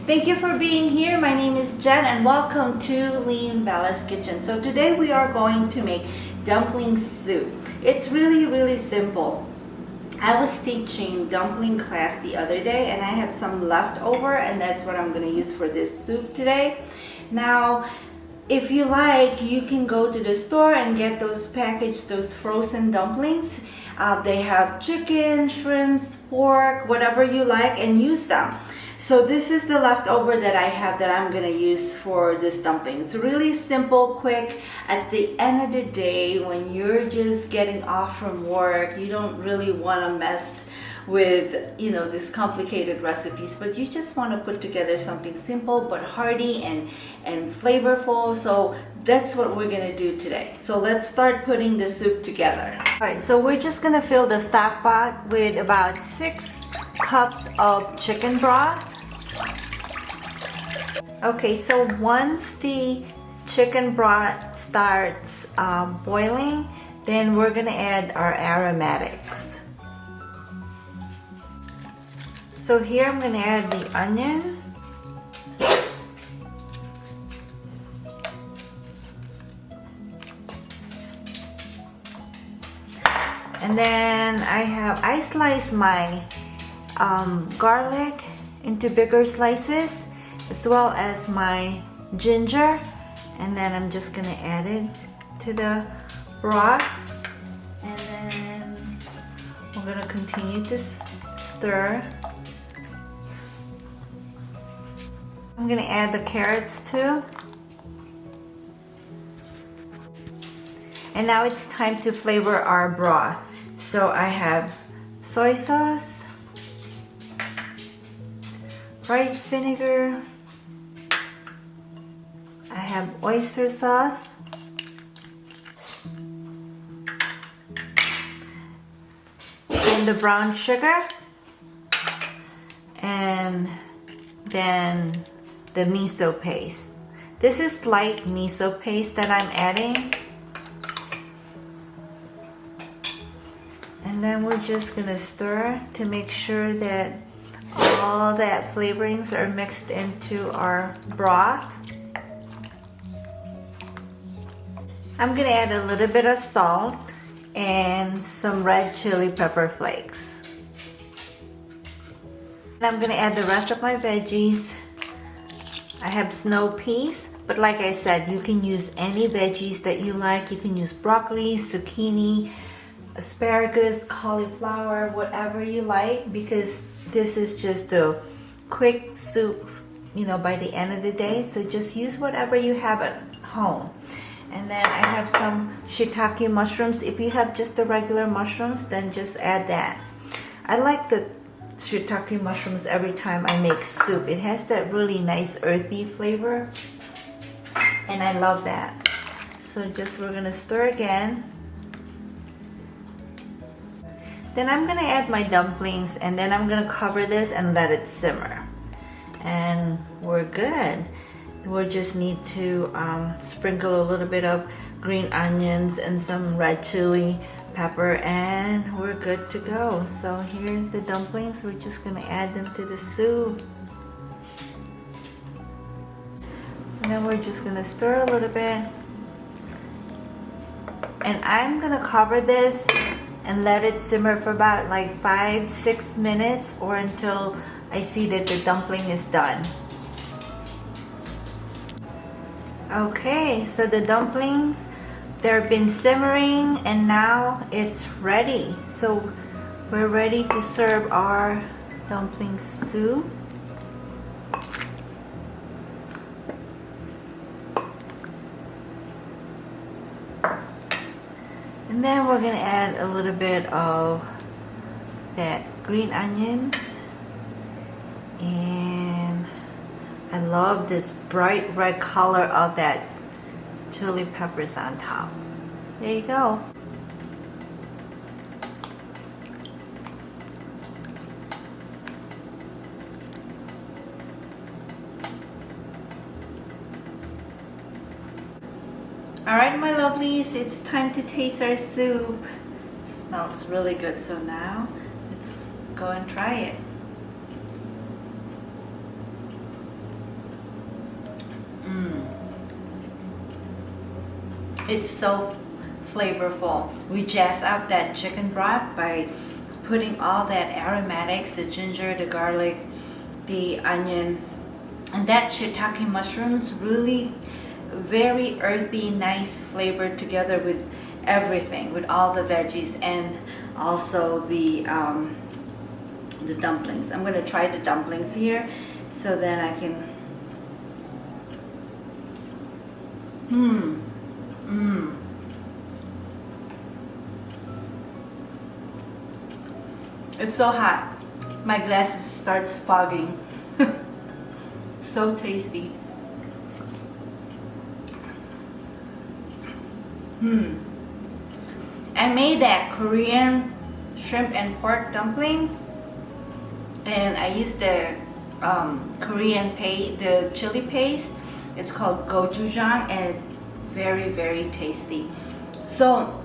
Thank you for being here. My name is Jen and welcome to Lean Bella's Kitchen. So today we are going to make dumpling soup. It's really simple. I was teaching dumpling class the other day and I have some left over, and that's what I'm going to use for this soup today. Now, if you like, you can go to the store and get those packaged, those frozen dumplings. They have chicken, shrimps, pork, whatever you like, and use them. So this is the leftover that I have that I'm gonna use for this dumpling. It's really simple, quick. At the end of the day, when you're just getting off from work, you don't really wanna mess with, these complicated recipes, but you just want to put together something simple but hearty and flavorful. So that's what we're gonna do today. So let's start putting the soup together. All right, so we're just gonna fill the stock pot with about 6 cups of chicken broth. Okay, so once the chicken broth starts boiling, then we're gonna add our aromatics. So here I'm going to add the onion, and then I slice my garlic into bigger slices, as well as my ginger, and then I'm just going to add it to the broth, and then we're going to continue to stir. I'm going to add the carrots too. And now it's time to flavor our broth. So I have soy sauce, rice vinegar, I have oyster sauce, and the brown sugar, and then the miso paste. This is light miso paste that I'm adding. And then we're just gonna stir to make sure that all that flavorings are mixed into our broth. I'm gonna add a little bit of salt and some red chili pepper flakes. And I'm gonna add the rest of my veggies. I have snow peas, but like I said, you can use any veggies that you like. You can use broccoli, zucchini, asparagus, cauliflower, whatever you like, because this is just a quick soup, by the end of the day. So just use whatever you have at home. And then I have some shiitake mushrooms. If you have just the regular mushrooms, then just add that. I like the shiitake mushrooms every time I make soup. It has that really nice earthy flavor, and I love that. So we're gonna stir again. Then I'm gonna add my dumplings, and then I'm gonna cover this and let it simmer, and we're good. We'll just need to sprinkle a little bit of green onions and some red chili pepper, and we're good to go. So here's the dumplings. We're just gonna add them to the soup, and then we're just gonna stir a little bit, and I'm gonna cover this and let it simmer for about like 5-6 minutes, or until I see that the dumpling is done. Okay, so the dumplings, they've been simmering and now it's ready. So we're ready to serve our dumpling soup. And then we're gonna add a little bit of that green onions, and I love this bright red color of that chili peppers on top. There you go. Alright, my lovelies, it's time to taste our soup. It smells really good, so now let's go and try it. It's so flavorful. We jazz up that chicken broth by putting all that aromatics, the ginger, the garlic, the onion, and that shiitake mushrooms, really very earthy, nice flavor together with everything, with all the veggies and also the dumplings. I'm gonna try the dumplings here so then I can It's so hot. My glasses starts fogging. It's so tasty. I made that Korean shrimp and pork dumplings, and I used the Korean paste, the chili paste. It's called gochujang, and it's very, very tasty. So,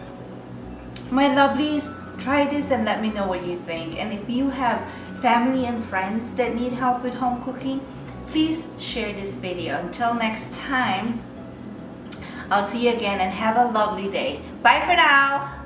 my lovelies, try this and let me know what you think. And if you have family and friends that need help with home cooking, please share this video. Until next time, I'll see you again and have a lovely day. Bye for now.